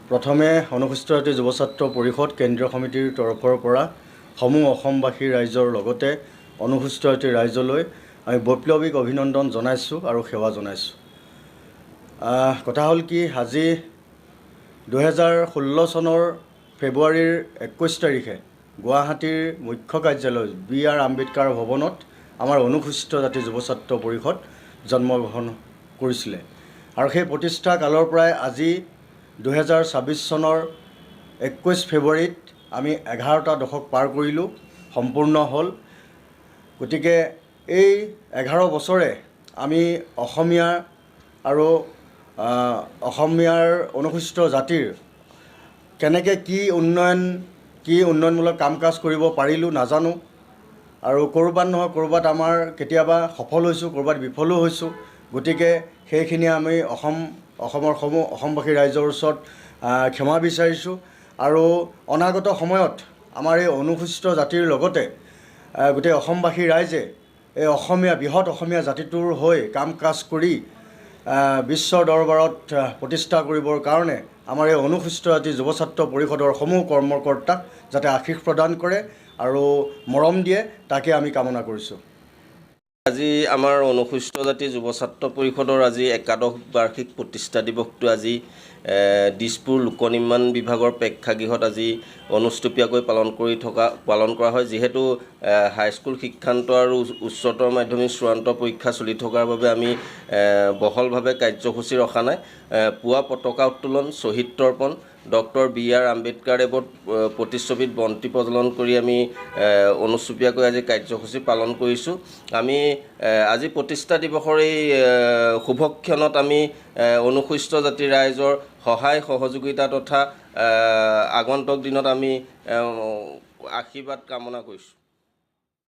প্ৰথমে অনুসূচিত জাতি যুৱ ছাত্ৰ পৰিষদ কেন্দ্ৰীয় সমিতিৰ তৰফৰ পৰা সমূহ অসমবাসী ৰাইজৰ লগতে অনুসূচিত জাতি ৰাইজলৈ আমি বৈপ্লৱিক অভিনন্দন জনাইছোঁ আৰু সেৱা জনাইছোঁ। কথা হ'ল কি, আজি 2016 চনৰ ফেব্ৰুৱাৰীৰ 21 তাৰিখে গুৱাহাটীৰ মুখ্য কাৰ্যালয় BR আম্বেদকাৰ ভৱনত আমাৰ অনুসূচিত জাতি যুৱ ছাত্ৰ পৰিষদ জন্মগ্ৰহণ কৰিছিলে আৰু সেই প্ৰতিষ্ঠা কালৰ পৰাই আজি 2026 চনৰ 21 ফেব্ৰুৱাৰীত আমি 11টা দশক পাৰ কৰিলোঁ, সম্পূৰ্ণ হ'ল। গতিকে এই 11 বছৰে আমি অসমীয়া আৰু অসমীয়াৰ অনুসূচিত জাতিৰ কেনেকৈ কি উন্নয়নমূলক কাম কাজ কৰিব পাৰিলোঁ নাজানো, আৰু ক'ৰবাত নহয় ক'ৰবাত আমাৰ কেতিয়াবা সফল হৈছোঁ, ক'ৰবাত বিফলো হৈছোঁ। গতিকে সেইখিনি আমি অসমৰ সমূহ অসমবাসী ৰাইজৰ ওচৰত ক্ষমা বিচাৰিছোঁ আৰু অনাগত সময়ত আমাৰ এই অনুসূচিত জাতিৰ লগতে গোটেই অসমবাসী ৰাইজে এই বৃহৎ অসমীয়া জাতিটোৰ হৈ কাম কাজ কৰি বিশ্বৰ দৰবাৰত প্ৰতিষ্ঠা কৰিবৰ কাৰণে আমাৰ এই অনুসূচিত জাতি যুৱ ছাত্ৰ পৰিষদৰ সমূহ কৰ্মকৰ্তাক যাতে আশীষ প্ৰদান কৰে আৰু মৰম দিয়ে, তাকে আমি কামনা কৰিছোঁ। আজি আমাৰ অনুসূচিত জাতি যুৱ ছাত্ৰ পৰিষদৰ আজি একাদশ বাৰ্ষিক প্ৰতিষ্ঠা দিৱসটো আজি দিছপুৰ লোক নিৰ্মাণ বিভাগৰ প্ৰেক্ষাগৃহত আজি অনুষ্টুপীয়াকৈ পালন কৰা হয়। যিহেতু হাইস্কুল শিক্ষান্ত আৰু উচ্চতৰ মাধ্যমিক চূড়ান্ত পৰীক্ষা চলি থকাৰ বাবে আমি বহলভাৱে কাৰ্যসূচী ৰখা নাই। পুৱা পতাকা উত্তোলন, শ্বহীদ তৰ্পণ, ডক্টৰ BR আম্বেদকাৰ দেৱৰ প্ৰতিচ্ছবিত বন্তি প্ৰজ্বলন কৰি আমি অনুষ্টুপীয়াকৈ আজি কাৰ্যসূচী পালন কৰিছোঁ। আমি আজি প্ৰতিষ্ঠা দিৱসৰ এই শুভক্ষণত আমি অনুসূচিত জাতিৰ ৰাইজৰ সহায় সহযোগিতা তথা আগন্তুক দিনত আমি আশীৰ্বাদ কামনা কৰিছোঁ।